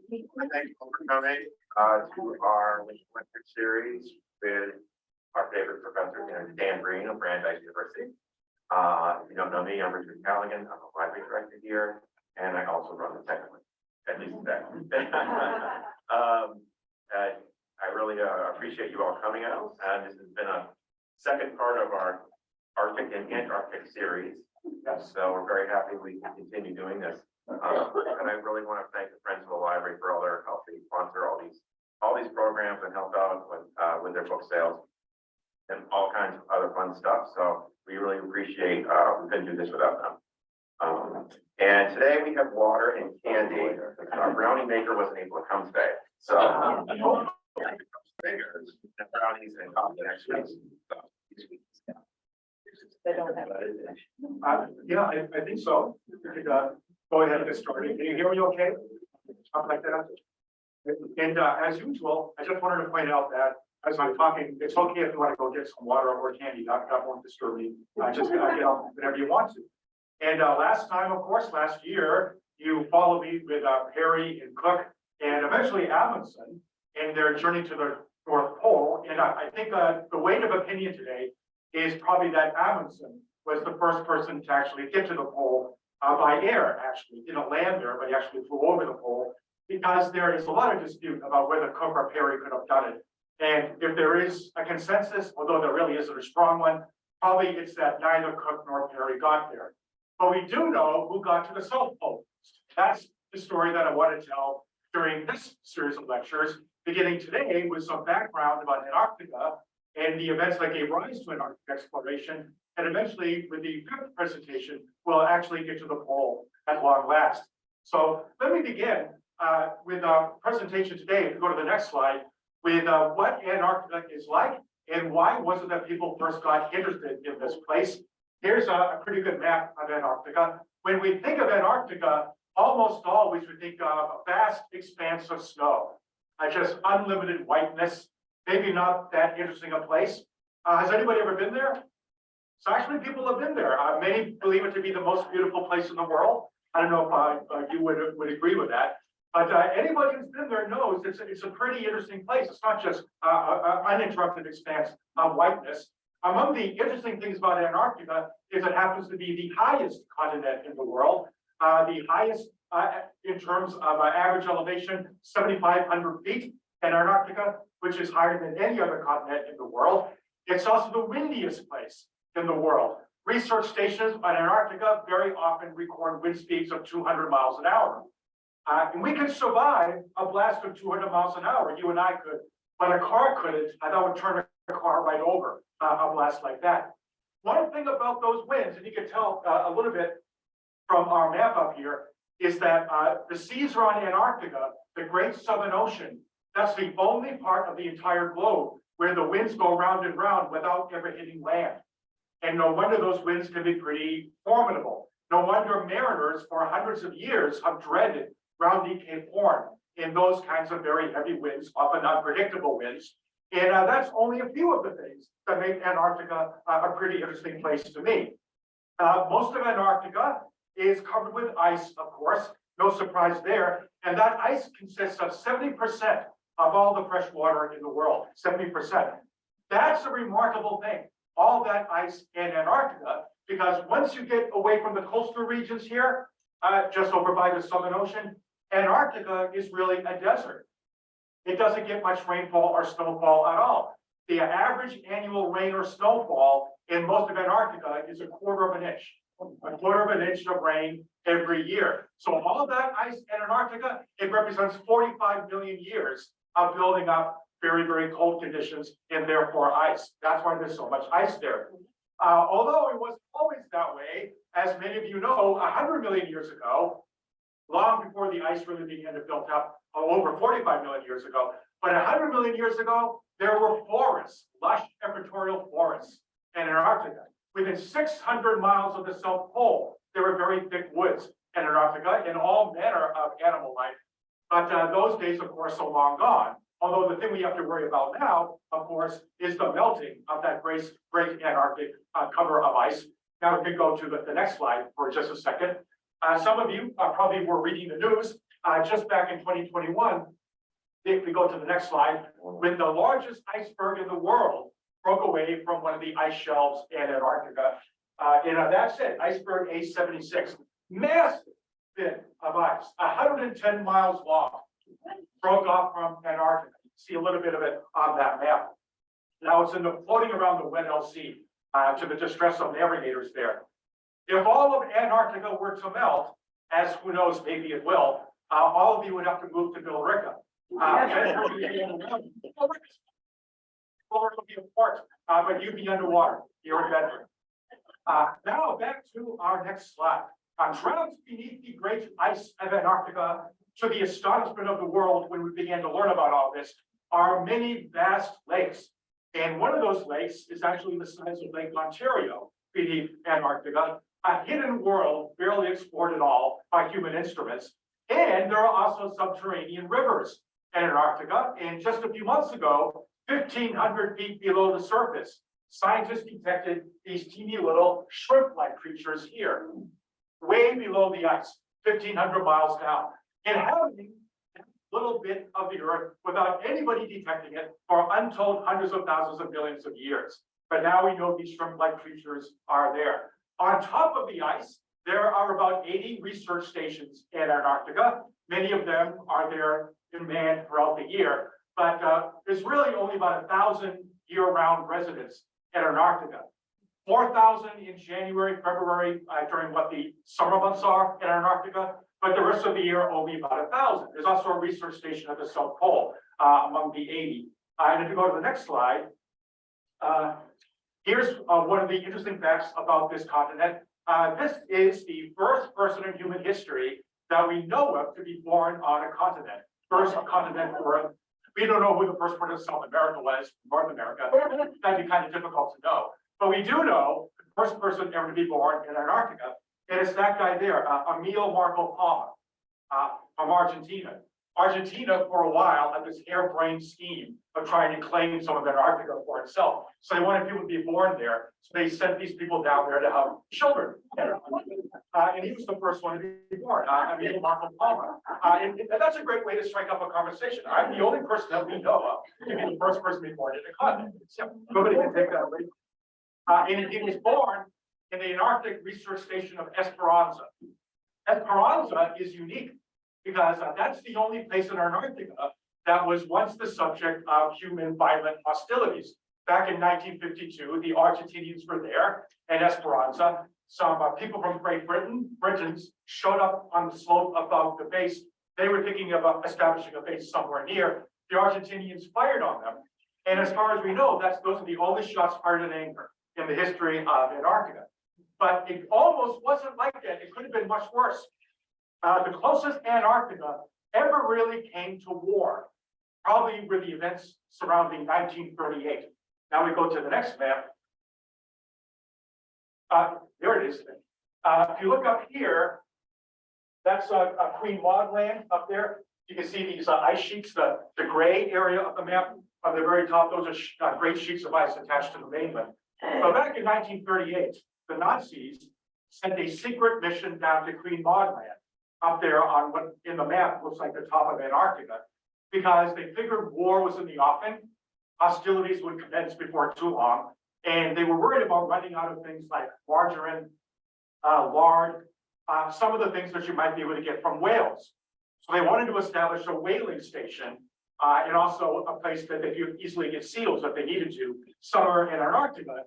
Thank you all for coming to our winter series with our favorite professor, Dan Breen of Brandeis University. If you don't know me, I'm Richard Callaghan. I'm a library director here, and I also run the tech one, at least that. I really appreciate you all coming out. This has been a second part of our Arctic and Antarctic series. So we're very happy we can continue doing this. And I really want to thank the Friends of the Library for all their help. They sponsor all these programs and help out with their book sales and all kinds of other fun stuff. So we really appreciate we couldn't do this without them. And today we have water and candy. Our brownie maker wasn't able to come today. So brownies and coffee next week. They don't have. Yeah, I think so. We could go ahead and get started. Can you hear me okay? Something like that. And as usual, I just wanted to point out that as I'm talking, it's okay if you want to go get some water or candy. That won't disturb me. Just get off whenever you want to. And last year, you followed me with Perry and Cook and eventually Amundsen in their journey to the North Pole. And I think the weight of opinion today is probably that Amundsen was the first person to actually get to the pole by air, actually. Didn't land there, but he actually flew over the pole, because there is a lot of dispute about whether Cook or Perry could have done it. And if there is a consensus, although there really isn't a strong one, probably it's that neither Cook nor Perry got there. But we do know who got to the South Pole. That's the story that I want to tell during this series of lectures, beginning today with some background about Antarctica and the events that gave rise to Antarctic exploration. And eventually, with the fifth presentation, we'll actually get to the pole at long last. So let me begin with our presentation today. If you go to the next slide, with what Antarctica is like and why was it that people first got interested in this place. Here's a pretty good map of Antarctica. When we think of Antarctica, almost always we think of a vast expanse of snow, just unlimited whiteness. Maybe not that interesting a place. Has anybody ever been there? So actually people have been there. Many believe it to be the most beautiful place in the world. I don't know if you would agree with that. But anybody who's been there knows it's a pretty interesting place. It's not just uninterrupted expanse of whiteness. Among the interesting things about Antarctica is it happens to be the highest continent in the world. The highest in terms of average elevation, 7,500 feet in Antarctica, which is higher than any other continent in the world. It's also the windiest place in the world. Research stations on Antarctica very often record wind speeds of 200 miles an hour. And we could survive a blast of 200 miles an hour, you and I could, but a car couldn't, and that would turn a car right over, a blast like that. One thing about those winds, and you can tell a little bit from our map up here, is that the seas around Antarctica, the Great Southern Ocean, that's the only part of the entire globe where the winds go round and round without ever hitting land. And no wonder those winds can be pretty formidable. No wonder mariners for hundreds of years have dreaded rounding Cape Horn in those kinds of very heavy winds, often unpredictable winds. And that's only a few of the things that make Antarctica a pretty interesting place to me. Most of Antarctica is covered with ice, of course, no surprise there. And that ice consists of 70% of all the fresh water in the world, 70%. That's a remarkable thing, all that ice in Antarctica, because once you get away from the coastal regions here, just over by the Southern Ocean, Antarctica is really a desert. It doesn't get much rainfall or snowfall at all. The average annual rain or snowfall in most of Antarctica is a quarter of an inch. A quarter of an inch of rain every year. So all that ice in Antarctica, it represents 45 million years of building up very, very cold conditions and therefore ice. That's why there's so much ice there. Although it wasn't always that way, as many of you know, 100 million years ago, long before the ice really began to build up, over 45 million years ago, but 100 million years ago, there were forests, lush equatorial forests in Antarctica. Within 600 miles of the South Pole, there were very thick woods in Antarctica and all manner of animal life. But those days, of course, are long gone. Although the thing we have to worry about now, of course, is the melting of that great Antarctic cover of ice. Now we can go to the next slide for just a second. Some of you probably were reading the news just back in 2021. If we go to the next slide, when the largest iceberg in the world broke away from one of the ice shelves in Antarctica. And that's it, iceberg A76, massive bit of ice, 110 miles long, broke off from Antarctica. See a little bit of it on that map. Now it's floating around the Weddell Sea to the distress of navigators there. If all of Antarctica were to melt, as who knows, maybe it will, all of you would have to move to Billerica. Florida will be a port, but you'd be underwater here in Bedford. Now back to our next slide. Drowned beneath the great ice of Antarctica, to the astonishment of the world when we began to learn about all this, are many vast lakes. And one of those lakes is actually the size of Lake Ontario beneath Antarctica, a hidden world barely explored at all by human instruments. And there are also subterranean rivers in Antarctica. And just a few months ago, 1,500 feet below the surface, scientists detected these teeny little shrimp-like creatures here, way below the ice, 1,500 miles down, inhabiting a little bit of the earth without anybody detecting it for untold hundreds of thousands of millions of years. But now we know these shrimp-like creatures are there. On top of the ice, there are about 80 research stations in Antarctica. Many of them are there in man throughout the year, but there's really only about 1,000 year-round residents in Antarctica. 4,000 in January, February, during what the summer months are in Antarctica, but the rest of the year only about 1,000. There's also a research station at the South Pole among the 80. And if you go to the next slide, here's one of the interesting facts about this continent. This is the first person in human history that we know of to be born on a continent. First continent for Earth. We don't know who the first person in South America was, North America. That'd be kind of difficult to know. But we do know the first person ever to be born in Antarctica. And it's that guy there, Emil Marco Palma, from Argentina. Argentina, for a while, had this harebrained scheme of trying to claim some of Antarctica for itself. So they wanted people to be born there. So they sent these people down there to have children. And he was the first one to be born, Emil Marco Palma. And that's a great way to strike up a conversation. I'm the only person that we know of to be the first person to be born in the continent. So nobody can take that away. And he was born in the Antarctic Research Station of Esperanza. Esperanza is unique because that's the only place in Antarctica that was once the subject of human violent hostilities. Back in 1952, the Argentinians were there in Esperanza. Some people from Great Britons showed up on the slope above the base. They were thinking of establishing a base somewhere near. The Argentinians fired on them. And as far as we know, those are the only shots fired in anger in the history of Antarctica. But it almost wasn't like that. It could have been much worse. The closest Antarctica ever really came to war probably were the events surrounding 1938. Now we go to the next map. There it is. If you look up here, that's Queen Maud Land up there. You can see these ice sheets, the gray area of the map on the very top. Those are great sheets of ice attached to the mainland. But back in 1938, the Nazis sent a secret mission down to Queen Maud Land up there on what in the map looks like the top of Antarctica, because they figured war was in the offing, hostilities would commence before too long, and they were worried about running out of things like margarine, lard, some of the things that you might be able to get from whales. So they wanted to establish a whaling station and also a place that they could easily get seals if they needed to, somewhere in Antarctica.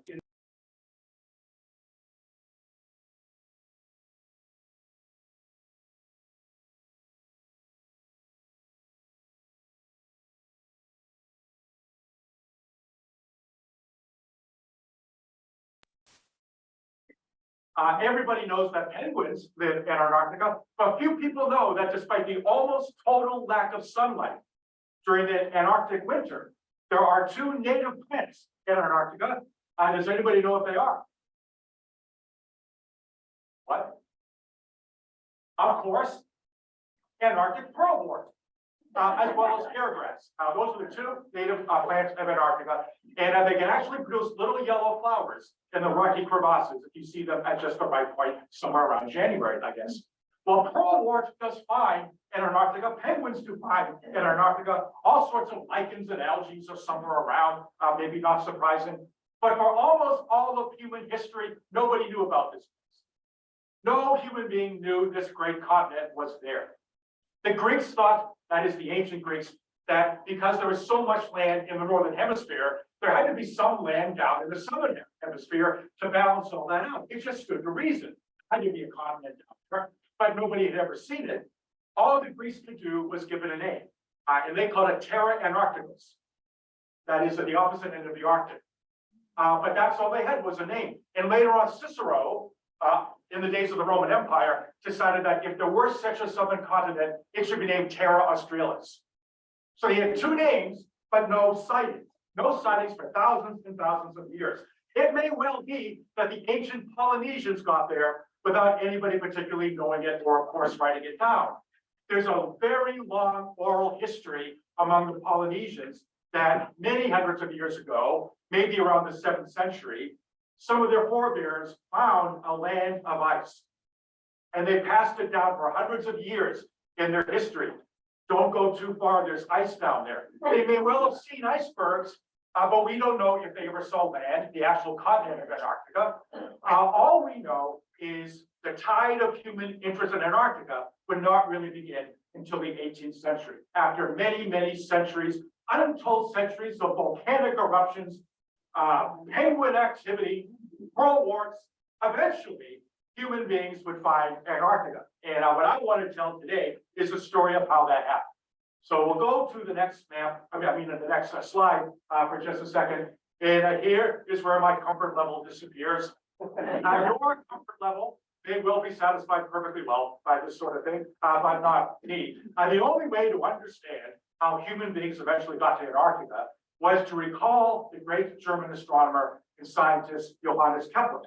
Everybody knows that penguins live in Antarctica, but few people know that despite the almost total lack of sunlight during the Antarctic winter, there are two native plants in Antarctica. Does anybody know what they are? What? Of course, Antarctic pearlwort, as well as hairgrass. Those are the two native plants of Antarctica, and they can actually produce little yellow flowers in the rocky crevasses if you see them at just the right point, somewhere around January, I guess. Well, pearl wort does fine in Antarctica, penguins do fine in Antarctica, all sorts of lichens and algae are somewhere around, maybe not surprising. But for almost all of human history, nobody knew about this. No human being knew this great continent was there. The Greeks thought, that is the ancient Greeks, that because there was so much land in the northern hemisphere, there had to be some land down in the southern hemisphere to balance all that out. It just stood to reason. Had to be a continent down there, but nobody had ever seen it. All the Greeks could do was give it a name, and they called it Terra Antarcticus. That is at the opposite end of the Arctic. But that's all they had was a name. And later on, Cicero, in the days of the Roman Empire, decided that if there were such a southern continent, it should be named Terra Australis. So he had two names, but no sightings. No sightings for thousands and thousands of years. It may well be that the ancient Polynesians got there without anybody particularly knowing it or, of course, writing it down. There's a very long oral history among the Polynesians that many hundreds of years ago, maybe around the 7th century, some of their forebears found a land of ice. And they passed it down for hundreds of years in their history. Don't go too far, there's ice down there. They may well have seen icebergs, but we don't know if they ever saw land, the actual continent of Antarctica. All we know is the tide of human interest in Antarctica would not really begin until the 18th century. After many, many centuries, untold centuries of volcanic eruptions, penguin activity, pearl worts, eventually human beings would find Antarctica. And what I want to tell today is the story of how that happened. So we'll go to the next map, the next slide for just a second. And here is where my comfort level disappears. Your comfort level, they will be satisfied perfectly well by this sort of thing, but not me. The only way to understand how human beings eventually got to Antarctica was to recall the great German astronomer and scientist Johannes Kepler.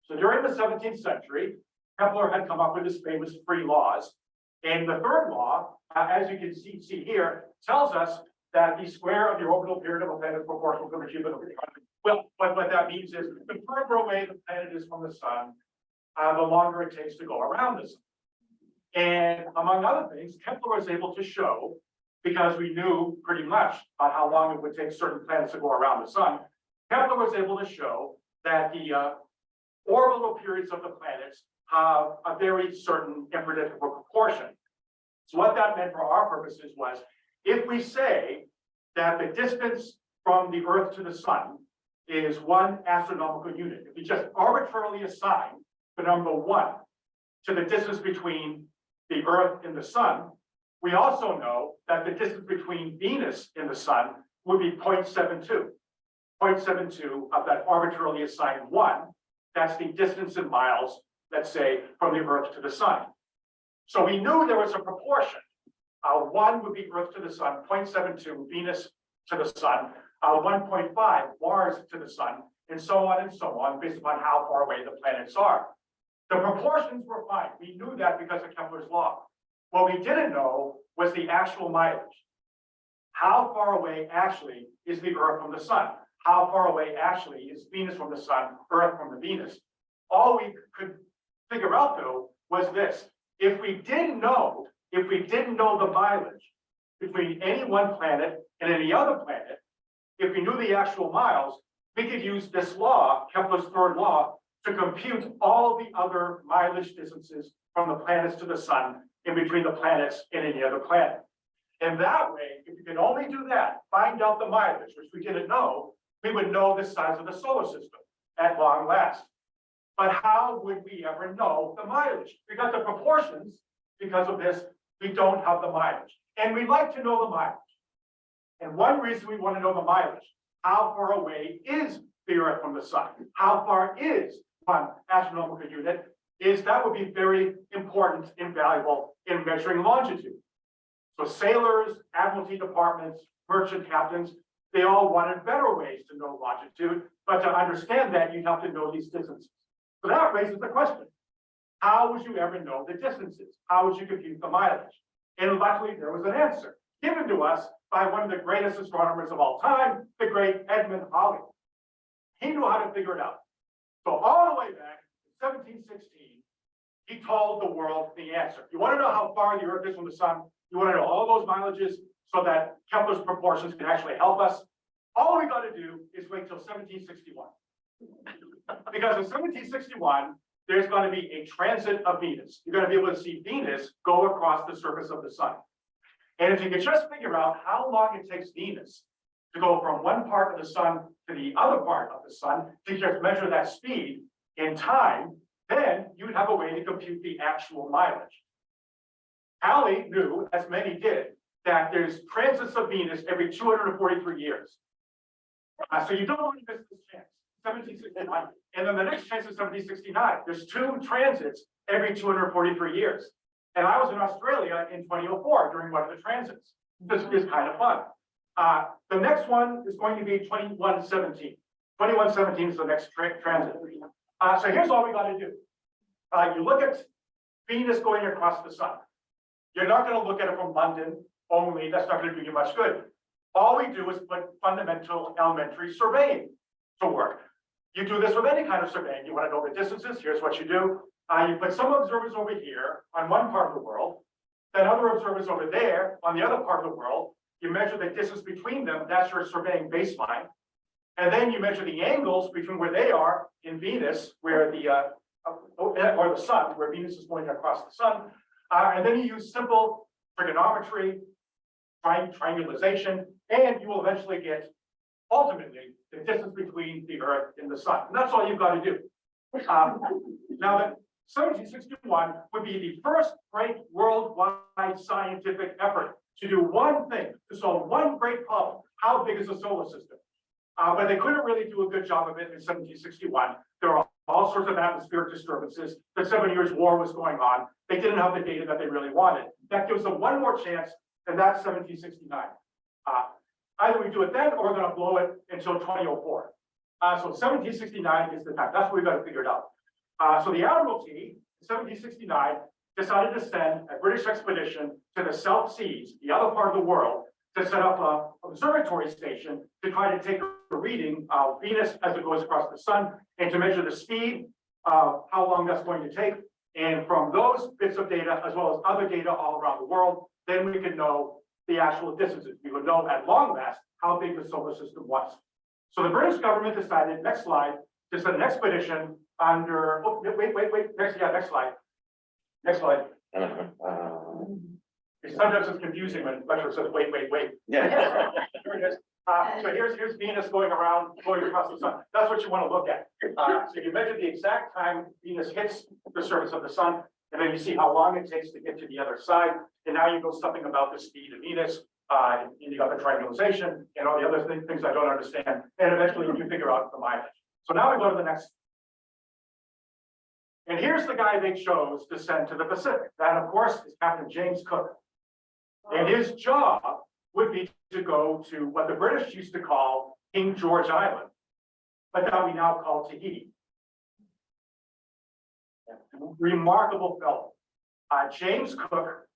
So during the 17th century, Kepler had come up with his famous three laws. And the third law, as you can see here, tells us that the square of the orbital period of a planet is proportional to the cubic of the planet. Well, what that means is the further away the planet is from the sun, the longer it takes to go around the sun. And among other things, Kepler was able to show, because we knew pretty much about how long it would take certain planets to go around the sun, Kepler was able to show that the orbital periods of the planets have a very certain and predictable proportion. So what that meant for our purposes was, if we say that the distance from the Earth to the sun is 1 astronomical unit, if you just arbitrarily assign the number 1 to the distance between the Earth and the sun, we also know that the distance between Venus and the sun would be 0.72. 0.72 of that arbitrarily assigned 1, that's the distance in miles, let's say, from the Earth to the sun. So we knew there was a proportion. 1 would be Earth to the sun, 0.72 Venus to the sun, 1.5 Mars to the sun, and so on, based upon how far away the planets are. The proportions were fine. We knew that because of Kepler's law. What we didn't know was the actual mileage. How far away actually is the Earth from the sun? How far away actually is Venus from the sun, Earth from the Venus? All we could figure out though was this. If we didn't know the mileage between any one planet and any other planet, if we knew the actual miles, we could use this law, Kepler's third law, to compute all the other mileage distances from the planets to the sun in between the planets and any other planet. And that way, if you could only do that, find out the mileage, which we didn't know, we would know the size of the solar system at long last. But how would we ever know the mileage? We got the proportions. Because of this, we don't have the mileage. And we'd like to know the mileage. And one reason we want to know the mileage, how far away is the Earth from the sun? How far is 1 astronomical unit? Is that would be very important and valuable in measuring longitude. So sailors, admiralty departments, merchant captains, they all wanted better ways to know longitude, but to understand that, you'd have to know these distances. So that raises the question. How would you ever know the distances? How would you compute the mileage? And luckily, there was an answer given to us by one of the greatest astronomers of all time, the great Edmund Halley. He knew how to figure it out. So all the way back in 1716, he told the world the answer. You want to know how far the Earth is from the sun? You want to know all those mileages so that Kepler's proportions can actually help us? All we got to do is wait till 1761. Because in 1761, there's going to be a transit of Venus. You're going to be able to see Venus go across the surface of the sun. And if you could just figure out how long it takes Venus to go from one part of the sun to the other part of the sun, to just measure that speed in time, then you'd have a way to compute the actual mileage. Halley knew, as many did, that there's transits of Venus every 243 years. So you don't want to miss this chance. 1769, and then the next chance is 1769. There's 2 transits every 243 years. And I was in Australia in 2004 during one of the transits. This is kind of fun. The next one is going to be 2117. 2117 is the next transit. So here's all we got to do. You look at Venus going across the sun. You're not going to look at it from London only. That's not going to do you much good. All we do is put fundamental elementary surveying to work. You do this with any kind of surveying. You want to know the distances. Here's what you do. You put some observers over here on one part of the world, then other observers over there on the other part of the world. You measure the distance between them. That's your surveying baseline. And then you measure the angles between where they are in Venus, where or the sun, where Venus is going across the sun. And then you use simple trigonometry, triangulation, and you will eventually get, ultimately, the distance between the Earth and the sun. And that's all you've got to do. Now that 1761 would be the first great worldwide scientific effort to do one thing, to solve one great problem. How big is the solar system? But they couldn't really do a good job of it in 1761. There were all sorts of atmospheric disturbances. The 7 Years' War was going on. They didn't have the data that they really wanted. That gives them one more chance, and that's 1769. Either we do it then, or we're going to blow it until 2004. So 1769 is the time. That's what we've got to figure it out. So the Admiralty, in 1769, decided to send a British expedition to the South Seas, the other part of the world, to set up an observatory station to try to take a reading of Venus as it goes across the sun and to measure the speed of how long that's going to take. And from those bits of data, as well as other data all around the world, then we could know the actual distances. We would know at long last how big the solar system was. So the British government decided, next slide, to send an expedition under, next slide. Next slide. Sometimes it's confusing when lecturer says, wait. Yeah. Here it is. So here's Venus going across the sun. That's what you want to look at. So you measure the exact time Venus hits the surface of the sun, and then you see how long it takes to get to the other side. And now you know something about the speed of Venus. And you got the triangulation and all the other things I don't understand. And eventually you can figure out the mileage. So now we go to the next. And here's the guy they chose to send to the Pacific. That, of course, is Captain James Cook. And his job would be to go to what the British used to call King George Island, but that we now call Tahiti. Remarkable fellow. James Cook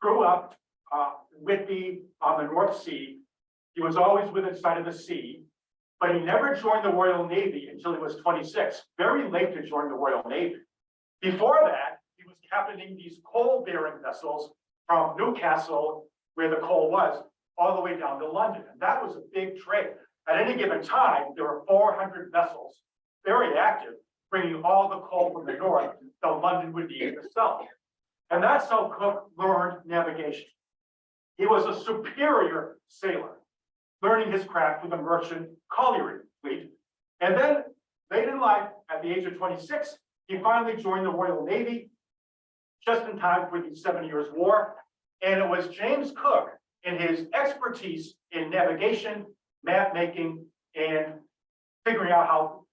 grew up in Whitby on the North Sea. He was always within sight of the sea, but he never joined the Royal Navy until he was 26, very late to join the Royal Navy. Before that, he was captaining these coal-bearing vessels from Newcastle, where the coal was, all the way down to London. And that was a big trade. At any given time, there were 400 vessels, very active, bringing all the coal from the north that London would need to sell. And that's how Cook learned navigation. He was a superior sailor, learning his craft with a merchant colliery fleet. And then, late in life, at the age of 26, he finally joined the Royal Navy, just in time for the 7 Years' War. And it was James Cook and his expertise in navigation, map making, and figuring out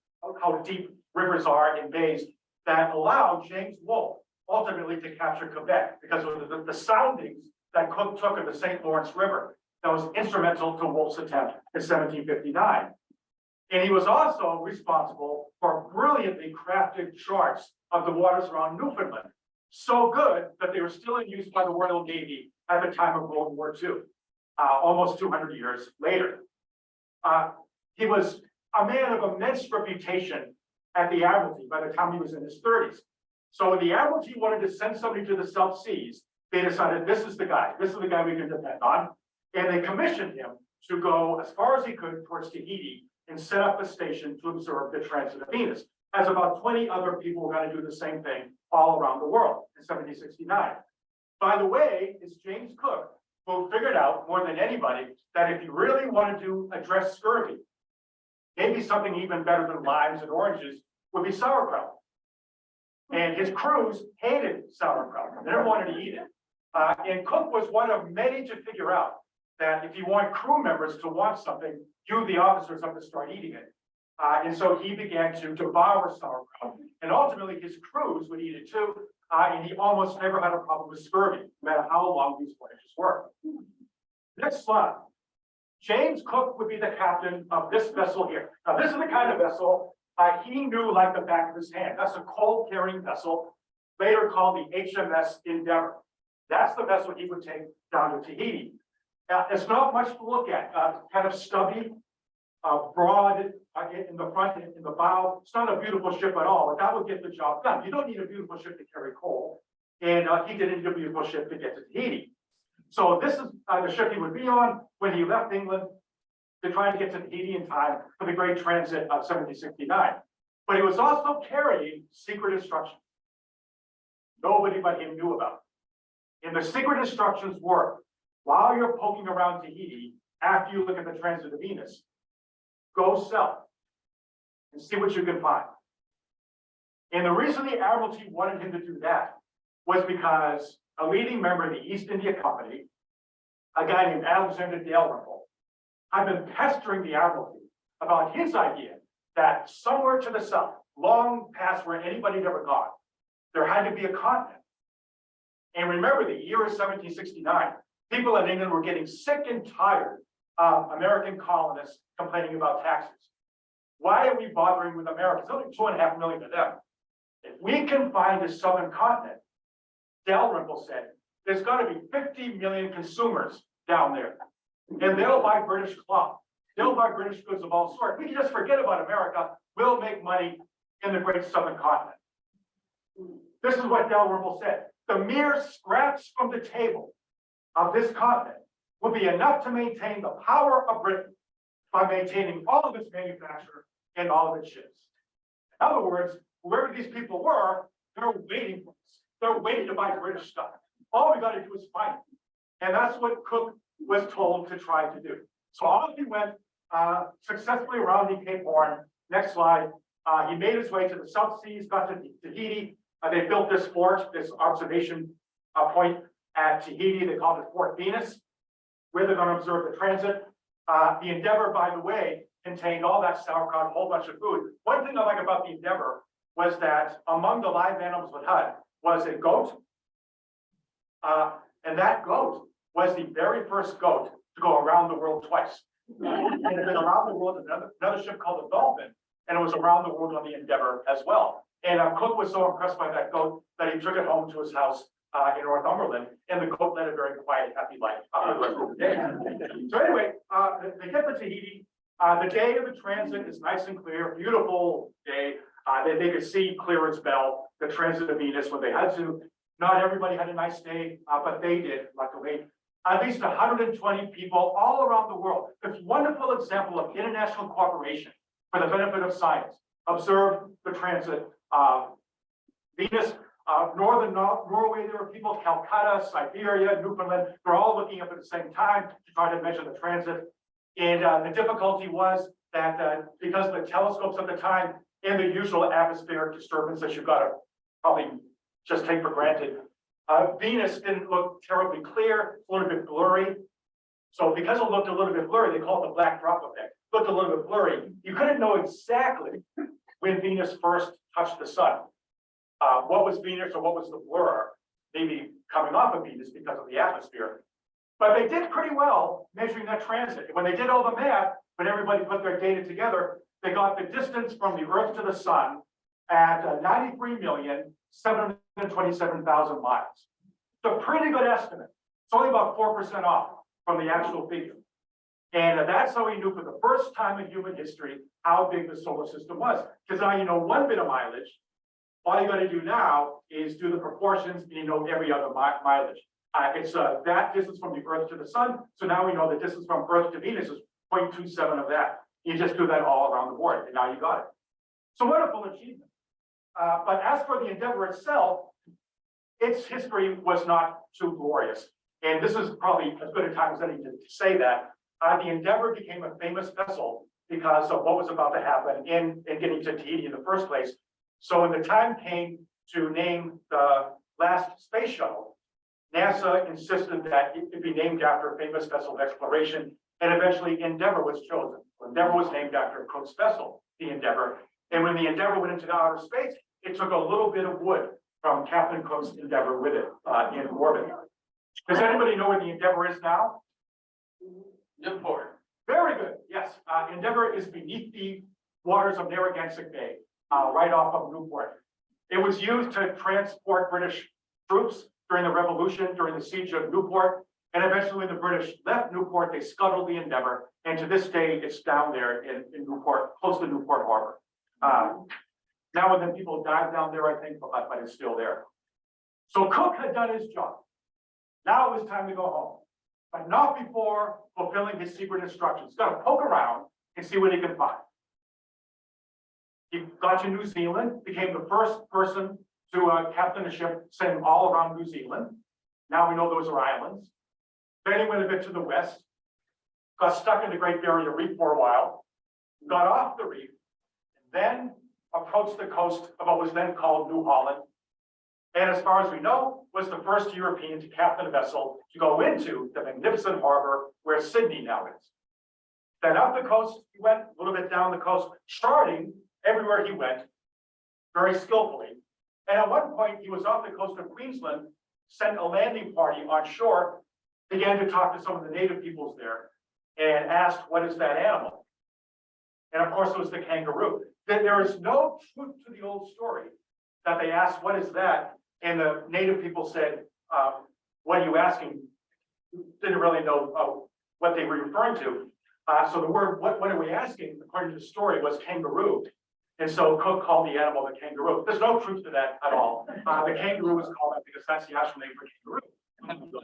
how deep rivers are in bays that allowed James Wolfe ultimately to capture Quebec, because of the soundings that Cook took of the St. Lawrence River that was instrumental to Wolfe's attempt in 1759. And he was also responsible for brilliantly crafted charts of the waters around Newfoundland. So good that they were still in use by the Royal Navy at the time of World War II, almost 200 years later. He was a man of immense reputation at the Admiralty by the time he was in his 30s. So when the Admiralty wanted to send somebody to the South Seas, they decided this is the guy we can depend on. And they commissioned him to go as far as he could towards Tahiti and set up a station to observe the transit of Venus, as about 20 other people were going to do the same thing all around the world in 1769. By the way, it's James Cook who figured out more than anybody that if you really wanted to address scurvy, maybe something even better than limes and oranges would be sauerkraut. And his crews hated sauerkraut. They never wanted to eat it. And Cook was one of many to figure out that if you want crew members to want something, you, the officers, have to start eating it. And so he began to devour sauerkraut. And ultimately, his crews would eat it too. And he almost never had a problem with scurvy, no matter how long these voyages were. Next slide. James Cook would be the captain of this vessel here. Now, this is the kind of vessel he knew like the back of his hand. That's a coal-carrying vessel, later called the HMS Endeavour. That's the vessel he would take down to Tahiti. It's not much to look at. Kind of stubby, broad in the front, in the bow. It's not a beautiful ship at all, but that would get the job done. You don't need a beautiful ship to carry coal, and he didn't need a beautiful ship to get to Tahiti. So this is the ship he would be on when he left England to try to get to Tahiti in time for the great transit of 1769. But he was also carrying secret instructions. Nobody but him knew about it. And the secret instructions were, while you're poking around Tahiti, after you look at the transit of Venus, go south and see what you can find. And the reason the Admiralty wanted him to do that was because a leading member of the East India Company, a guy named Alexander Dalrymple, had been pestering the Admiralty about his idea that somewhere to the south, long past where anybody had ever gone, there had to be a continent. And remember, the year is 1769. People in England were getting sick and tired of American colonists complaining about taxes. Why are we bothering with America? It's only 2.5 million of them. If we can find a southern continent, Dalrymple said, there's got to be 50 million consumers down there. And they'll buy British cloth. They'll buy British goods of all sorts. We can just forget about America. We'll make money in the great southern continent. This is what Dalrymple said. The mere scraps from the table of this continent would be enough to maintain the power of Britain by maintaining all of its manufacture and all of its ships. In other words, wherever these people were, they're waiting for us. They're waiting to buy British stuff. All we got to do is fight it. And that's what Cook was told to try to do. So off he went successfully around the Cape Horn. Next slide. He made his way to the South Seas, got to Tahiti. They built this fort, this observation point at Tahiti. They called it Fort Venus, where they're going to observe the transit. The Endeavour, by the way, contained all that sauerkraut, a whole bunch of food. One thing I like about the Endeavour was that among the live animals it had was a goat. And that goat was the very first goat to go around the world twice. And it had been around the world, another ship called the Dolphin, and it was around the world on the Endeavour as well. And Cook was so impressed by that goat that he took it home to his house in Northumberland, and the goat led a very quiet, happy life the rest of the day. So anyway, they get to Tahiti. The day of the transit is nice and clear, beautiful day. They could see clear as bell, the transit of Venus when they had to. Not everybody had a nice day, but they did, luckily. At least 120 people all around the world. This wonderful example of international cooperation for the benefit of science. Observed the transit of Venus. Northern Norway, there were people, Calcutta, Siberia, Newfoundland, they're all looking up at the same time to try to measure the transit. And the difficulty was that because of the telescopes at the time and the usual atmospheric disturbances you've got to probably just take for granted, Venus didn't look terribly clear, a little bit blurry. So because it looked a little bit blurry, they call it the black drop effect. Looked a little bit blurry. You couldn't know exactly when Venus first touched the sun. What was Venus or what was the blur maybe coming off of Venus because of the atmosphere. But they did pretty well measuring that transit. When they did all the math, when everybody put their data together, they got the distance from the Earth to the sun at 93,727,000 miles. It's a pretty good estimate. It's only about 4% off from the actual figure. And that's how we knew for the first time in human history how big the solar system was. Because now you know one bit of mileage all you gotta do now is do the proportions and you know every other mileage. It's that distance from the Earth to the Sun. So now we know the distance from Earth to Venus is 0.27 of that. You just do that all around the board, and now you got it. So wonderful achievement. But as for the Endeavour itself, its history was not too glorious. And this is probably as good a time as any to say that. The Endeavour became a famous vessel because of what was about to happen in getting to Tahiti in the first place. So when the time came to name the last space shuttle, NASA insisted that it be named after a famous vessel of exploration, and eventually Endeavour was chosen. Endeavour was named after Cook's vessel, the Endeavour. And when the Endeavour went into outer space, it took a little bit of wood from Captain Cook's Endeavour with it in orbit. Does anybody know where the Endeavour is now? Newport. Very good, yes. Endeavour is beneath the waters of Narragansett Bay, right off of Newport. It was used to transport British troops during the Revolution, during the siege of Newport. And eventually when the British left Newport, they scuttled the Endeavour. And to this day, it's down there in Newport, close to Newport Harbor. Now and then people dive down there, I think, but it's still there. So Cook had done his job. Now it was time to go home, but not before fulfilling his secret instructions. He's got to poke around and see what he can find. He got to New Zealand, became the first person to captain a ship sailing all around New Zealand. Now we know those are islands. Then he went a bit to the west, got stuck in the Great Barrier Reef for a while, got off the reef, and then approached the coast of what was then called New Holland. And as far as we know, was the first European to captain a vessel to go into the magnificent harbor where Sydney now is. Then up the coast, he went a little bit down the coast, charting everywhere he went, very skillfully. And at one point, he was off the coast of Queensland, sent a landing party on shore, began to talk to some of the native peoples there, and asked, what is that animal? And of course, it was the kangaroo. There is no truth to the old story that they asked, what is that? And the native people said, what are you asking? Didn't really know what they were referring to. So the word, what are we asking, according to the story, was kangaroo. And so Cook called the animal the kangaroo. There's no truth to that at all. The kangaroo was called that because that's the actual name for kangaroo.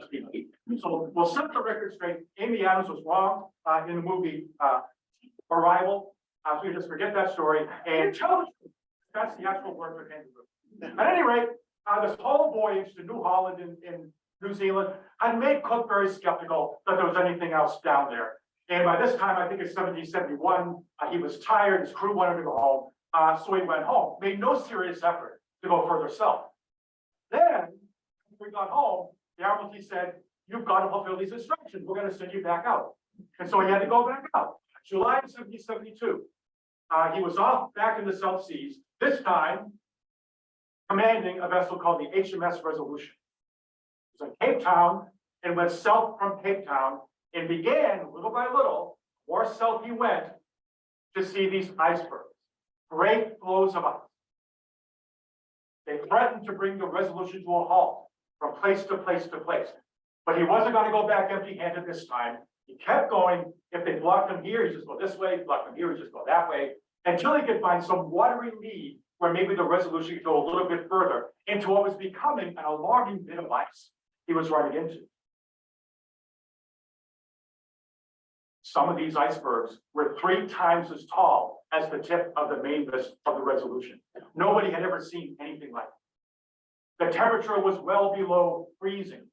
So we'll set the record straight. Amy Adams was wrong in the movie Arrival. So you just forget that story and tell the truth. That's the actual word for kangaroo. At any rate, this whole voyage to New Holland in New Zealand had made Cook very skeptical that there was anything else down there. And by this time, I think it's 1771, he was tired, his crew wanted to go home, so he went home, made no serious effort to go further south. Then, when we got home, the Admiralty said, you've got to fulfill these instructions, we're going to send you back out. And so he had to go back out. July 1772, he was off back in the South Seas, this time commanding a vessel called the HMS Resolution. It was in Cape Town and went south from Cape Town and began, little by little, more south he went, to see these icebergs, great floes of ice. They threatened to bring the Resolution to a halt from place to place to place. But he wasn't going to go back empty-handed this time. He kept going. If they blocked him here, he just go this way. Blocked him here, he just go that way. Until he could find some watery lead where maybe the Resolution could go a little bit further into what was becoming an alarming bit of ice he was running into. Some of these icebergs were 3 times as tall as the tip of the main list of the Resolution. Nobody had ever seen anything like it. The temperature was well below freezing.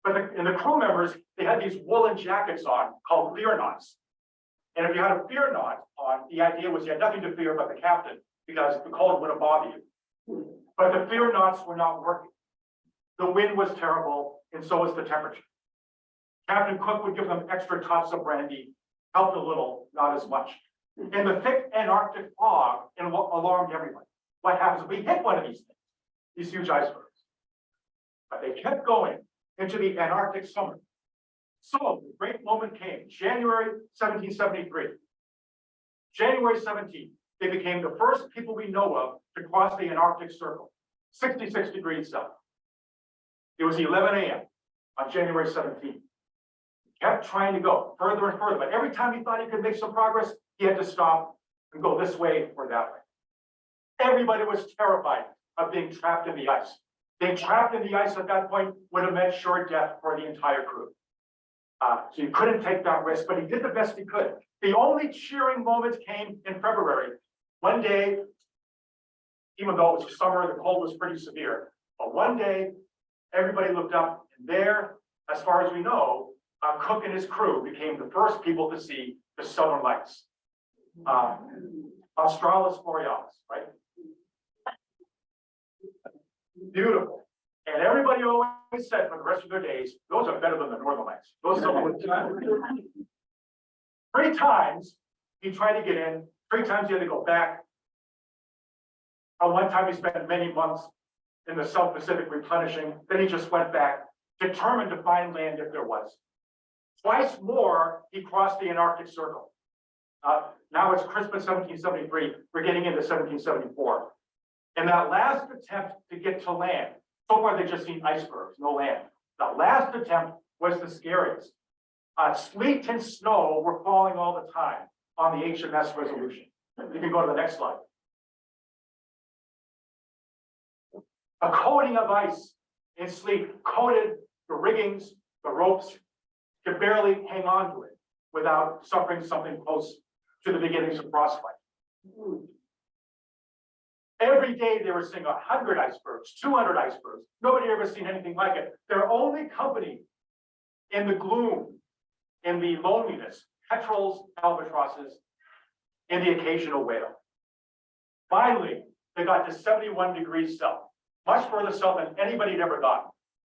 But the crew members, they had these woolen jackets on called fear knots. And if you had a fear knot on, the idea was you had nothing to fear but the captain because the cold wouldn't bother you. But the fear knots were not working. The wind was terrible, and so was the temperature. Captain Cook would give them extra tots of brandy, helped a little, not as much. And the thick Antarctic fog alarmed everyone. What happens if we hit one of these things, these huge icebergs? But they kept going into the Antarctic summer. So the great moment came, January 1773. January 17th, they became the first people we know of to cross the Antarctic Circle, 66 degrees south. It was 11 a.m. on January 17th. Kept trying to go further and further, but every time he thought he could make some progress, he had to stop and go this way or that way. Everybody was terrified of being trapped in the ice. Being trapped in the ice at that point would have meant sure death for the entire crew. So you couldn't take that risk, but he did the best he could. The only cheering moment came in February. One day, even though it was summer, the cold was pretty severe. But one day, everybody looked up, and there, as far as we know, Cook and his crew became the first people to see the Southern Lights. Australis Borealis, right? Beautiful. And everybody always said for the rest of their days, those are better than the Northern Lights. Those are 3 times he tried to get in, 3 times he had to go back. One time he spent many months in the South Pacific replenishing, then he just went back, determined to find land if there was. Twice more, he crossed the Antarctic Circle. Now it's Christmas 1773, we're getting into 1774. And that last attempt to get to land, so far they've just seen icebergs, no land. The last attempt was the scariest. Sleet and snow were falling all the time on the HMS Resolution. You can go to the next slide. A coating of ice and sleet coated the riggings, the ropes, could barely hang on to it without suffering something close to the beginnings of frostbite. Every day they were seeing 100 icebergs, 200 icebergs. Nobody ever seen anything like it. Their only company in the gloom, in the loneliness, petrels, albatrosses, and the occasional whale. Finally, they got to 71 degrees south, much further south than anybody had ever gotten.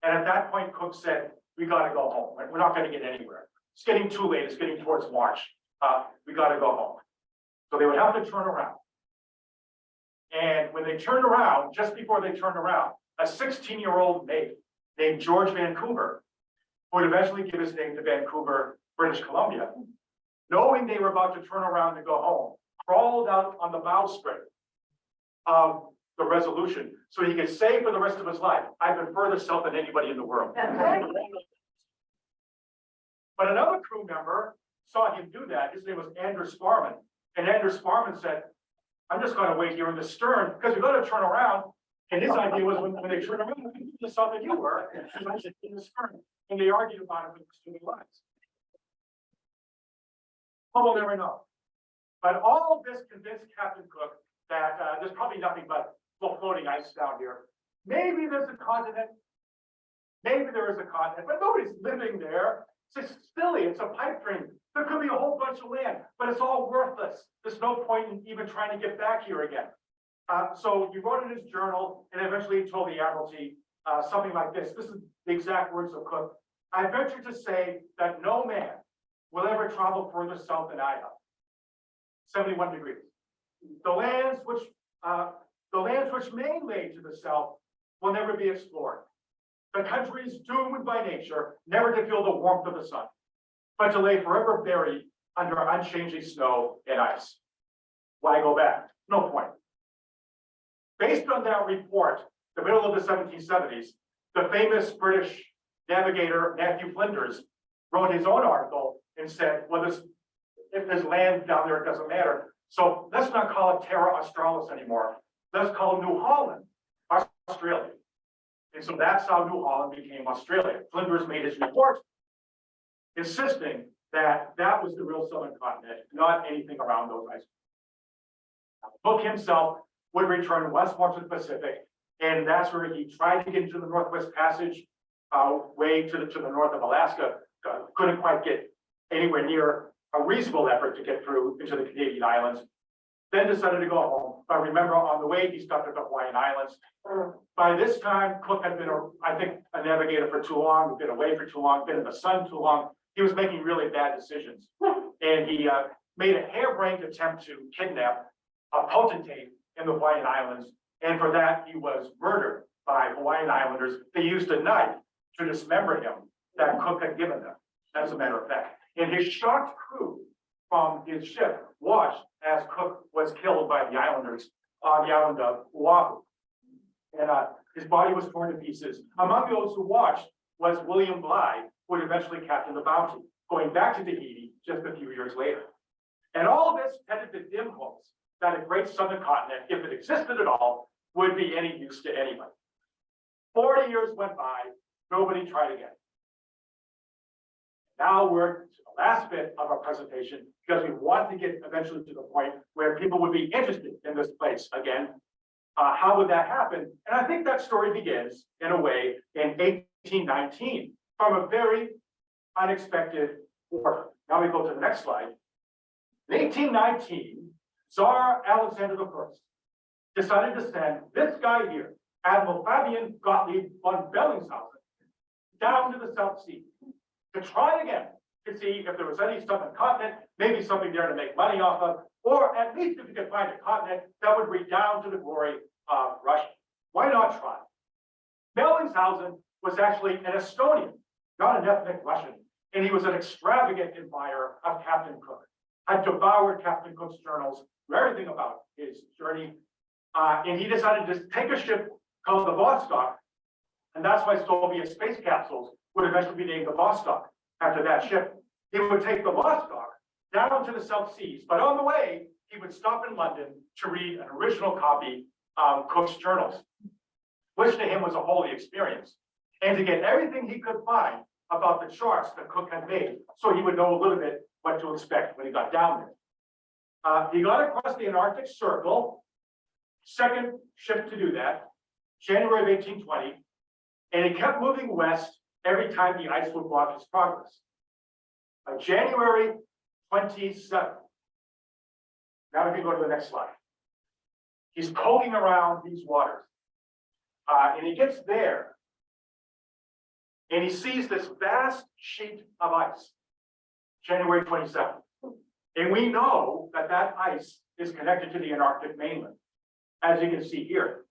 And at that point, Cook said, we got to go home. We're not going to get anywhere. It's getting too late. It's getting towards March. We got to go home. So they would have to turn around. And when they turned around, just before they turned around, a 16-year-old mate named George Vancouver, who would eventually give his name to Vancouver, British Columbia, knowing they were about to turn around to go home, crawled out on the bowsprit of the Resolution so he could say for the rest of his life, I've been further south than anybody in the world. But another crew member saw him do that. His name was Andrew Sparman. And Andrew Sparman said, I'm just going to wait here in the stern because we've got to turn around. And his idea was when they turn around, the south than you were, in the stern. And they argued about it with the student lives. Well, we'll never know. But all of this convinced Captain Cook that there's probably nothing but floating ice down here. Maybe there's a continent. Maybe there is a continent, but nobody's living there. It's just silly. It's a pipe dream. There could be a whole bunch of land, but it's all worthless. There's no point in even trying to get back here again. So he wrote in his journal, and eventually he told the Admiralty something like this. This is the exact words of Cook. I venture to say that no man will ever travel further south than I have. 71 degrees. The lands which may lay to the south will never be explored. The country is doomed by nature never to feel the warmth of the sun, but to lay forever buried under unchanging snow and ice. Why go back? No point. Based on that report, the middle of the 1770s, the famous British navigator Matthew Flinders wrote his own article and said, well, if there's land down there, it doesn't matter. So let's not call it Terra Australis anymore. Let's call it New Holland, Australia. And so that's how New Holland became Australia. Flinders made his report insisting that that was the real southern continent, not anything around those icebergs. Cook himself would return westward to the Pacific, and that's where he tried to get into the Northwest Passage, way to the north of Alaska. Couldn't quite get anywhere near a reasonable effort to get through into the Canadian islands. Then decided to go home. But remember, on the way, he stopped at the Hawaiian Islands. By this time, Cook had been, I think, a navigator for too long, been away for too long, been in the sun too long. He was making really bad decisions. And he made a harebrained attempt to kidnap a potentate in the Hawaiian Islands. And for that, he was murdered by Hawaiian Islanders. They used a knife to dismember him that Cook had given them, as a matter of fact. And his shocked crew from his ship watched as Cook was killed by the Islanders on the island of Oahu. And his body was torn to pieces. Among those who watched was William Bligh, who would eventually captain the Bounty, going back to Tahiti just a few years later. And all of this tended to dim hopes that a great southern continent, if it existed at all, would be any use to anybody. 40 years went by, nobody tried again. Now we're to the last bit of our presentation because we want to get eventually to the point where people would be interested in this place again. How would that happen? And I think that story begins in a way in 1819 from a very unexpected order. Now we go to the next slide. In 1819, Tsar Alexander I decided to send this guy here, Admiral Fabian Gottlieb von Bellingshausen, down to the South Sea to try again to see if there was any stuff on the continent, maybe something there to make money off of, or at least if you could find a continent that would redound to the glory of Russia. Why not try? Bellingshausen was actually an Estonian, not an ethnic Russian, and he was an extravagant admirer of Captain Cook. Had devoured Captain Cook's journals, knew everything about his journey, and he decided to take a ship called the Vostok, and that's why Soviet space capsules would eventually be named the Vostok after that ship. He would take the Vostok down to the South Seas, but on the way, he would stop in London to read an original copy of Cook's journals, which to him was a holy experience, and to get everything he could find about the charts that Cook had made, so he would know a little bit what to expect when he got down there. He got across the Antarctic Circle, second ship to do that, January of 1820, and he kept moving west every time the ice would block his progress. By January 27th, now if you go to the next slide, he's poking around these waters, and he gets there, and he sees this vast sheet of ice, January 27th. And we know that that ice is connected to the Antarctic mainland, as you can see here.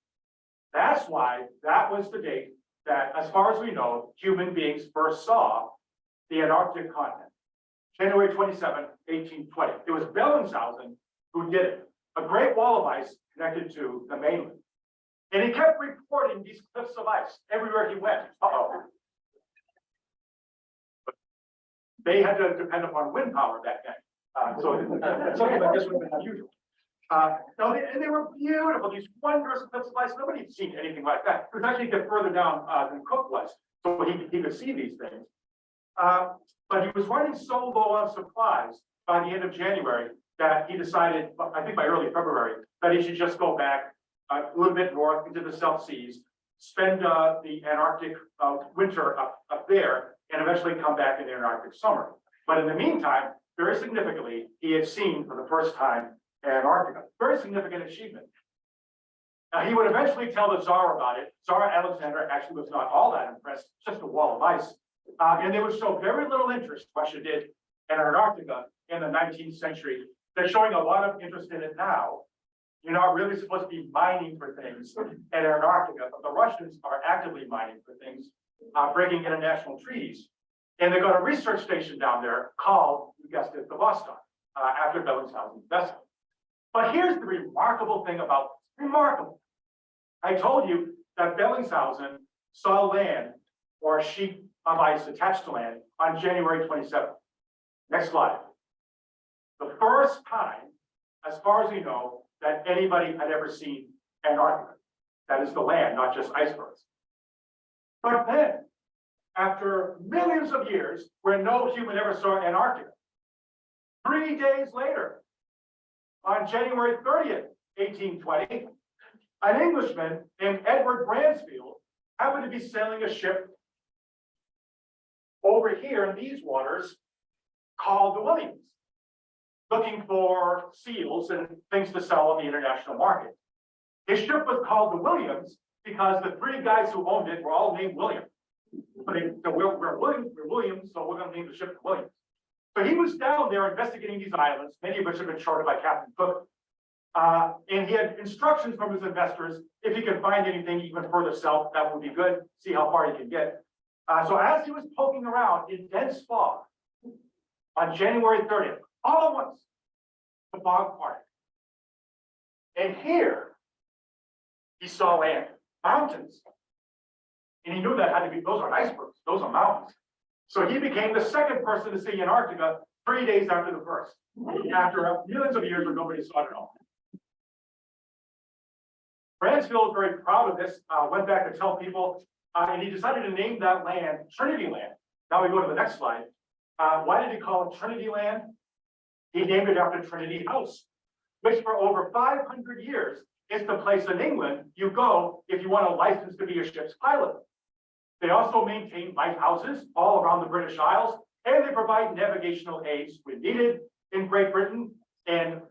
That's why that was the date that, as far as we know, human beings first saw the Antarctic continent. January 27, 1820. It was Bellingshausen who did it. A great wall of ice connected to the mainland. And he kept reporting these cliffs of ice everywhere he went. They had to depend upon wind power back then. So something like this would have been unusual. And they were beautiful, these wondrous cliffs of ice. Nobody had seen anything like that. It was actually a bit further down than Cook was, so he could see these things. But he was running so low on supplies by the end of January that he decided, I think by early February, that he should just go back a little bit north into the South Seas, spend the Antarctic winter up there, and eventually come back in the Antarctic summer. But in the meantime, very significantly, he had seen for the first time Antarctica. Very significant achievement. Now, he would eventually tell the Tsar about it. Tsar Alexander actually was not all that impressed, just a wall of ice. And they would show very little interest, Russia did, in Antarctica in the 19th century. They're showing a lot of interest in it now. You're not really supposed to be mining for things in Antarctica, but the Russians are actively mining for things, breaking international treaties. And they've got a research station down there called, you guessed it, the Vostok, after Bellingshausen's vessel. But here's the remarkable thing about this. Remarkable. I told you that Bellingshausen saw land or a sheet of ice attached to land on January 27th. Next slide. The first time, as far as we know, that anybody had ever seen Antarctica. That is the land, not just icebergs. But then, after millions of years where no human ever saw Antarctica, 3 days later, on January 30th, 1820, an Englishman named Edward Bransfield happened to be sailing a ship over here in these waters called the Williams, looking for seals and things to sell on the international market. His ship was called the Williams because the three guys who owned it were all named William. So we're Williams, so we're going to name the ship Williams. So he was down there investigating these islands, many of which had been charted by Captain Cook. And he had instructions from his investors, if he could find anything even further south, that would be good, see how far he can get. So as he was poking around in dense fog on January 30th, all at once, the fog parted. And here, he saw land, mountains. And he knew that had to be, those aren't icebergs, those are mountains. So he became the second person to see Antarctica 3 days after the first, after millions of years where nobody saw it at all. Bransfield was very proud of this, went back to tell people, and he decided to name that land Trinity Land. Now we go to the next slide. Why did he call it Trinity Land? He named it after Trinity House, which for over 500 years is the place in England you go if you want a license to be a ship's pilot. They also maintain lighthouses all around the British Isles, and they provide navigational aids when needed in Great Britain and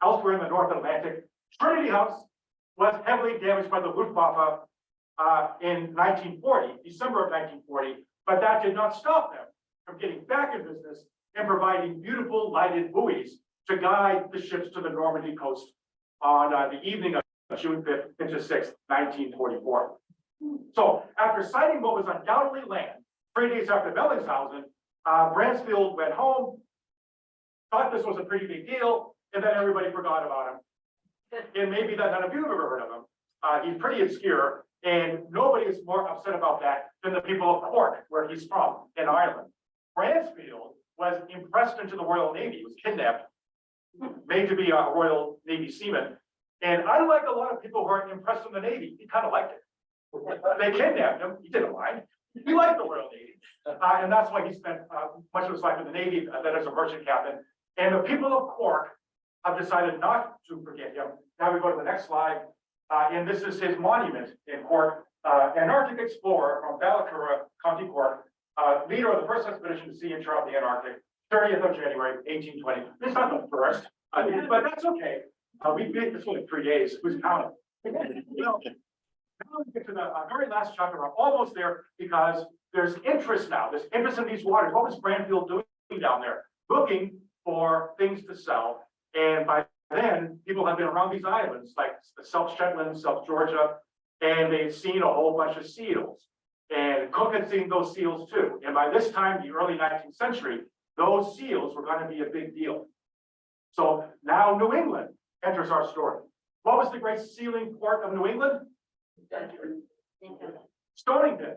elsewhere in the North Atlantic. Trinity House was heavily damaged by the Luftwaffe in 1940, December of 1940, but that did not stop them from getting back in business and providing beautiful lighted buoys to guide the ships to the Normandy coast on the evening of June 5th into 6th, 1944. So after sighting what was undoubtedly land, 3 days after Bellingshausen, Bransfield went home, thought this was a pretty big deal, and then everybody forgot about him. And maybe that none of you have ever heard of him. He's pretty obscure, and nobody is more upset about that than the people of Cork, where he's from, in Ireland. Bransfield was impressed into the Royal Navy. He was kidnapped, made to be a Royal Navy seaman. And unlike a lot of people who are impressed in the Navy, he kind of liked it. They kidnapped him. He didn't mind. He liked the Royal Navy. And that's why he spent much of his life in the Navy, then as a merchant captain. And the people of Cork have decided not to forget him. Now we go to the next slide. And this is his monument in Cork. Antarctic explorer from Ballacurra, County Cork, leader of the first expedition to see and chart the Antarctic, 30th of January, 1820. It's not the first, but that's okay. We did this only 3 days. Who's counting? Now we get to the very last chapter. We're almost there because there's interest now. There's interest in these waters. What was Bransfield doing down there? Looking for things to sell. And by then, people have been around these islands, like South Shetland, South Georgia, and they've seen a whole bunch of seals. And Cook had seen those seals too. And by this time, the early 19th century, those seals were going to be a big deal. So now New England enters our story. What was the great sealing port of New England? Stonington.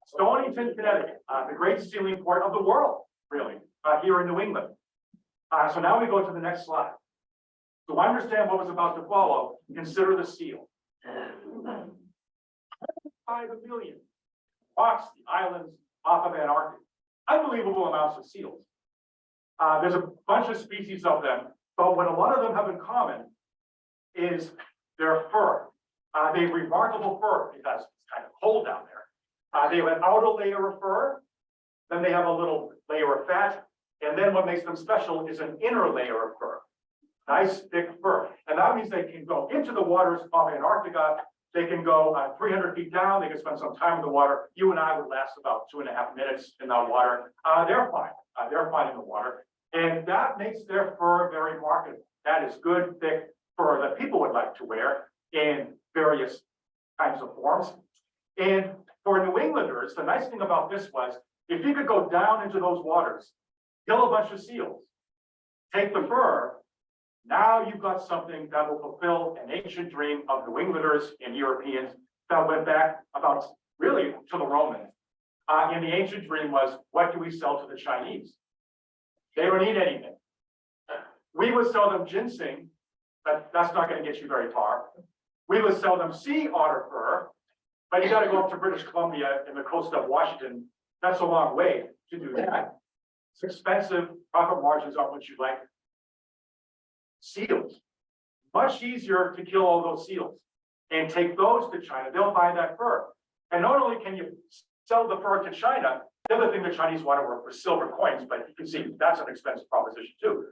Stonington, Connecticut, the great sealing port of the world, really, here in New England. So now we go to the next slide. To understand what was about to follow, consider the seal. 5 million walks the islands off of Antarctica. Unbelievable amounts of seals. There's a bunch of species of them, but what a lot of them have in common is their fur. They have remarkable fur because it's kind of cold down there. They have an outer layer of fur, then they have a little layer of fat, and then what makes them special is an inner layer of fur. Nice thick fur. And that means they can go into the waters of Antarctica. They can go 300 feet down. They can spend some time in the water. You and I would last about 2.5 minutes in that water. They're fine. They're fine in the water. And that makes their fur very marketable. That is good, thick fur that people would like to wear in various kinds of forms. And for New Englanders, the nice thing about this was, if you could go down into those waters, kill a bunch of seals, take the fur, now you've got something that will fulfill an ancient dream of New Englanders and Europeans that went back about really to the Romans. And the ancient dream was, what do we sell to the Chinese? They don't eat anything. We would sell them ginseng, but that's not going to get you very far. We would sell them sea otter fur, but you got to go up to British Columbia and the coast of Washington. That's a long way to do that. It's expensive. Profit margins aren't what you like. Seals, much easier to kill all those seals and take those to China. They'll buy that fur. And not only can you sell the fur to China, the other thing the Chinese want to work for silver coins, but you can see that's an expensive proposition too.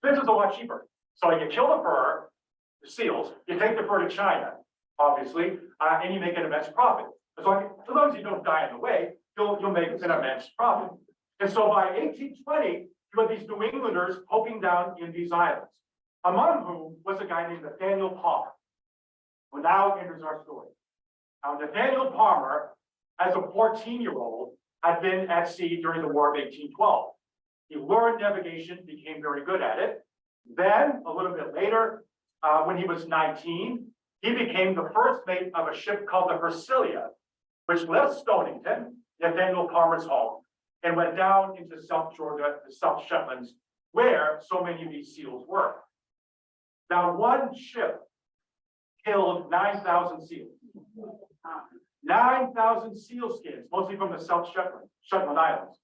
This is a lot cheaper. So you kill the fur, the seals, you take the fur to China, obviously, and you make an immense profit. As long as you don't die on the way, you'll make an immense profit. And so by 1820, you had these New Englanders poking down in these islands, among whom was a guy named Nathaniel Palmer, who now enters our story. Now, Nathaniel Palmer, as a 14-year-old, had been at sea during the War of 1812. He learned navigation, became very good at it. Then, a little bit later, when he was 19, he became the first mate of a ship called the Hercilia, which left Stonington, Nathaniel Palmer's home, and went down into South Georgia, the South Shetlands, where so many of these seals were. Now, one ship killed 9,000 seals. 9,000 seal skins, mostly from the South Shetland Islands.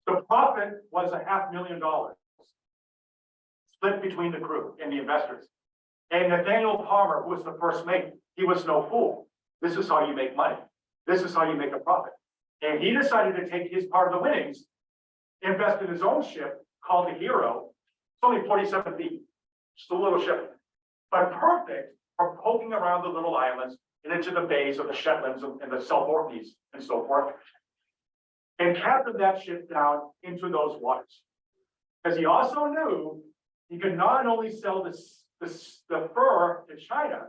The profit was $500,000, split between the crew and the investors. And Nathaniel Palmer, who was the first mate, he was no fool. This is how you make money. This is how you make a profit. And he decided to take his part of the winnings, invest in his own ship called the Hero. It's only 47 feet, just a little ship, but perfect for poking around the little islands and into the bays of the Shetlands and the South Orkneys and so forth. And captured that ship down into those waters. Because he also knew he could not only sell the fur to China,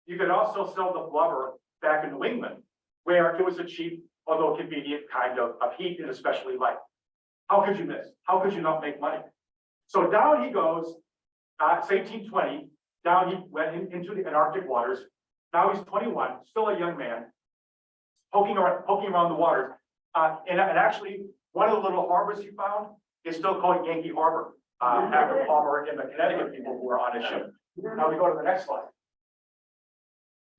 you could also sell the blubber back in New England, where it was a cheap, although convenient kind of heat and especially light. How could you miss? How could you not make money? So down he goes, it's 1820, down he went into the Antarctic waters. Now he's 21, still a young man, poking around the waters. And actually, one of the little harbors he found is still called Yankee Harbor, after Palmer and the Connecticut people who were on his ship. Now we go to the next slide.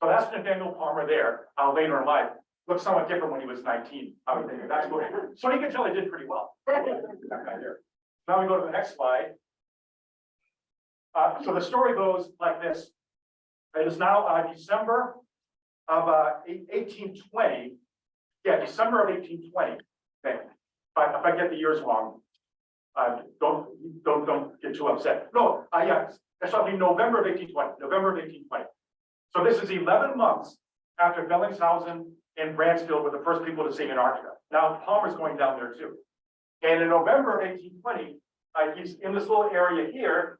So that's Nathaniel Palmer there, later in life. Looks somewhat different when he was 19. I would think that's good. So you can tell he did pretty well. Now we go to the next slide. So the story goes like this. It is now December of 1820. Yeah, December of 1820. Okay. If I get the years wrong, don't get too upset. No, yeah, that's probably November of 1820. November of 1820. So this is 11 months after Bellingshausen and Bransfield were the first people to see Antarctica. Now Palmer's going down there too. And in November of 1820, he's in this little area here,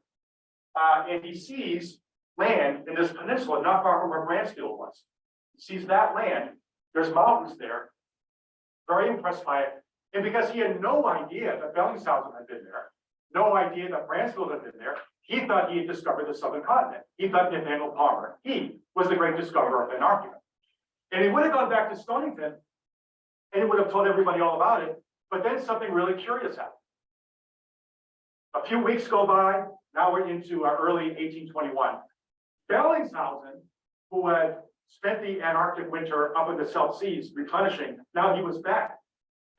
and he sees land in this peninsula not far from where Bransfield was. He sees that land. There's mountains there. Very impressed by it. And because he had no idea that Bellingshausen had been there, no idea that Bransfield had been there, he thought he had discovered the southern continent. He thought Nathaniel Palmer, he was the great discoverer of Antarctica. And he would have gone back to Stonington and he would have told everybody all about it. But then something really curious happened. A few weeks go by. Now we're into early 1821. Bellingshausen, who had spent the Antarctic winter up in the South Seas replenishing, now he was back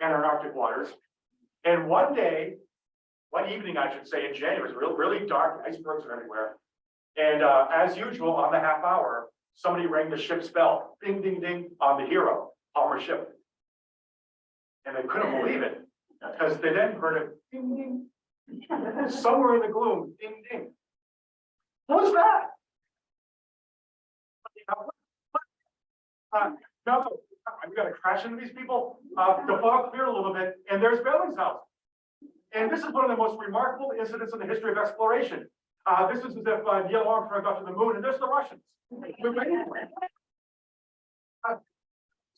in Antarctic waters. And one evening, I should say, in January, it was really dark, icebergs are everywhere. And as usual, on the half hour, somebody rang the ship's bell, ding, ding, ding, on the Hero, Palmer ship. And they couldn't believe it, because they then heard a ding, ding, somewhere in the gloom, ding, ding. Who's that? No, we got to crash into these people. The fog cleared a little bit, and there's Bellingshausen. And this is one of the most remarkable incidents in the history of exploration. This is as if Neil Armstrong got to the moon, and there's the Russians.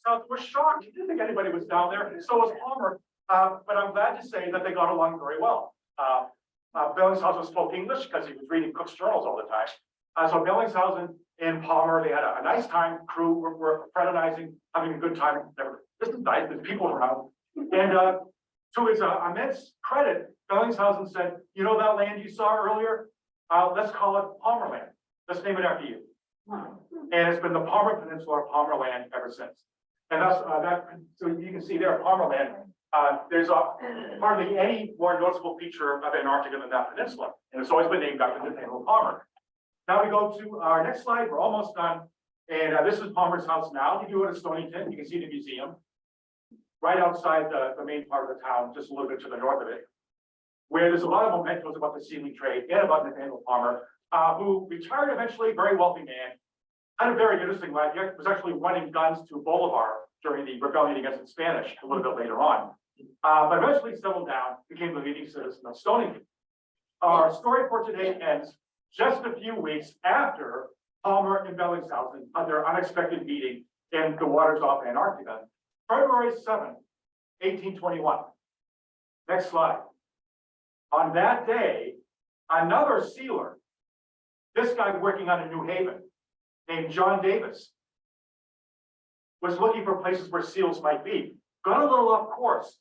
South was shocked. He didn't think anybody was down there. So was Palmer. But I'm glad to say that they got along very well. Bellingshausen spoke English because he was reading Cook's journals all the time. So Bellingshausen and Palmer, they had a nice time. Crew were fraternizing, having a good time. This is nice. There's people around. And to his immense credit, Bellingshausen said, "You know that land you saw earlier? Let's call it Palmer Land. Let's name it after you." And it's been the Palmer Peninsula or Palmer Land ever since. And that's so you can see there, Palmer Land. There's hardly any more noticeable feature of Antarctica than that peninsula, and it's always been named after Nathaniel Palmer. Now we go to our next slide. We're almost done, and this is Palmer's house now. If you go to Stonington, you can see the museum right outside the main part of the town, just a little bit to the north of it, where there's a lot of mementos about the sealing trade and about Nathaniel Palmer, who retired eventually, very wealthy man, had a very interesting life. He was actually running guns to Bolivar during the rebellion against the Spanish a little bit later on. But eventually settled down, became the leading citizen of Stonington. Our story for today ends just a few weeks after Palmer and Bellingshausen had their unexpected meeting in the waters off Antarctica, February 7th, 1821. Next slide. On that day, another sealer, this guy working on a New Haven, named John Davis, was looking for places where seals might be. Got a little off course,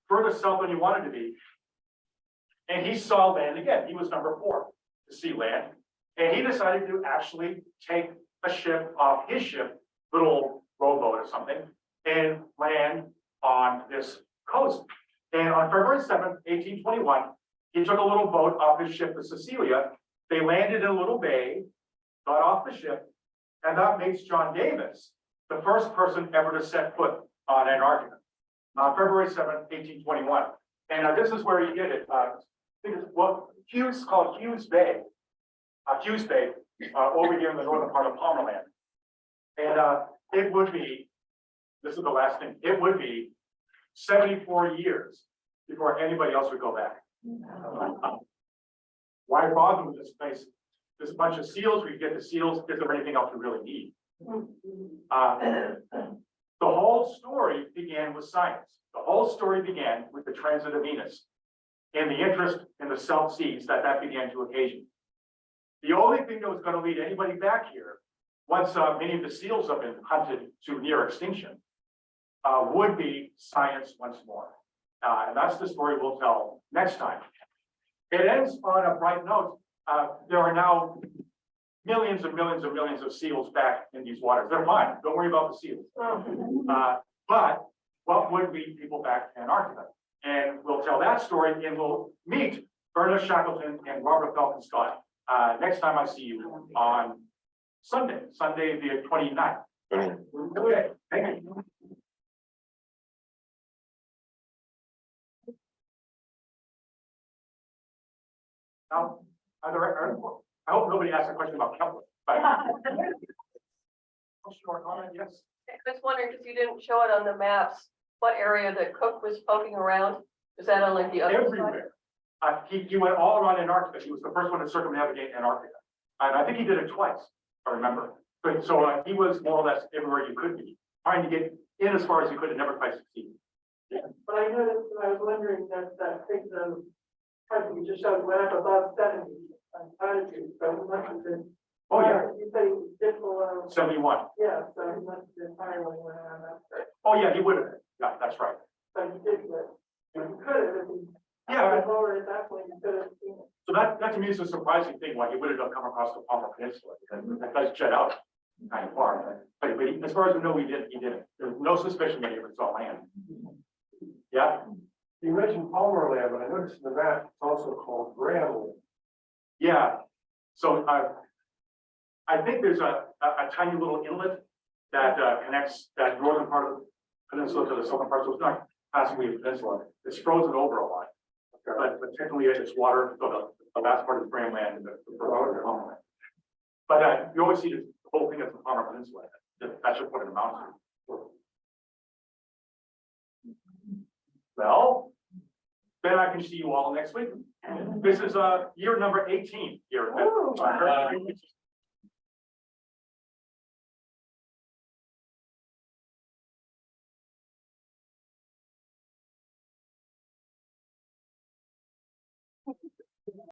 further south than he wanted to be. And he saw land again. He was number 4 to see land. And he decided to actually take a ship off his ship, little rowboat or something, and land on this coast. And on February 7th, 1821, he took a little boat off his ship, the Cecilia. They landed in a little bay, got off the ship, and that makes John Davis the first person ever to set foot on Antarctica. February 7th, 1821. And this is where he did it. I think it's Hughes, called Hughes Bay. Hughes Bay, over here in the northern part of Palmerland. And it would be, this is the last thing, it would be 74 years before anybody else would go back. Why bother with this place? There's a bunch of seals, we get the seals, is there anything else we really need? The whole story began with science. The whole story began with the transit of Venus and the interest in the South Seas that began to occasion. The only thing that was going to lead anybody back here, once many of the seals have been hunted to near extinction, would be science once more. And that's the story we'll tell next time. It ends on a bright note. There are now millions and millions and millions of seals back in these waters. They're fine. Don't worry about the seals. But what would lead people back to Antarctica? And we'll tell that story, and we'll meet Ernest Shackleton and Robert Falcon Scott next time I see you on Sunday the 29th. Okay, thank you. Now, I hope nobody asked a question about Kepler. But short comment, yes. I was wondering, because you didn't show it on the maps, what area that Cook was poking around? Is that on like the other side? Everywhere. He went all around Antarctica. He was the first one to circumnavigate Antarctica. And I think he did it twice, if I remember. But so he was more or less everywhere you could be, trying to get in as far as you could and never quite succeed. But I noticed, I was wondering that thing, you just showed went up above 70 altitude, so it must have been. Oh, yeah. You said he did below. 71. Yeah, so he must have been higher when he went around that. Oh, yeah, he would have been. Yeah, that's right. So he did good. He could have, if he. Yeah. Lower at that point, he could have seen it. So that to me is a surprising thing, why he would have come across the Palmer Peninsula, because that does jet out kind of far. But as far as we know, he didn't. There's no suspicion that he ever saw land. Yeah. You mentioned Palmer Land, but I noticed in the map it's also called Graham Land. Yeah. So I think there's a tiny little inlet that connects that northern part of the peninsula to the southern part. So it's not passively a peninsula. It's frozen over a lot. But technically it's water, so the last part is Graham Land and the Palmer Land. But you always see the whole thing as the Palmer Peninsula. That's just what it amounts to. Well, then I can see you all next week. This is year number 18 here.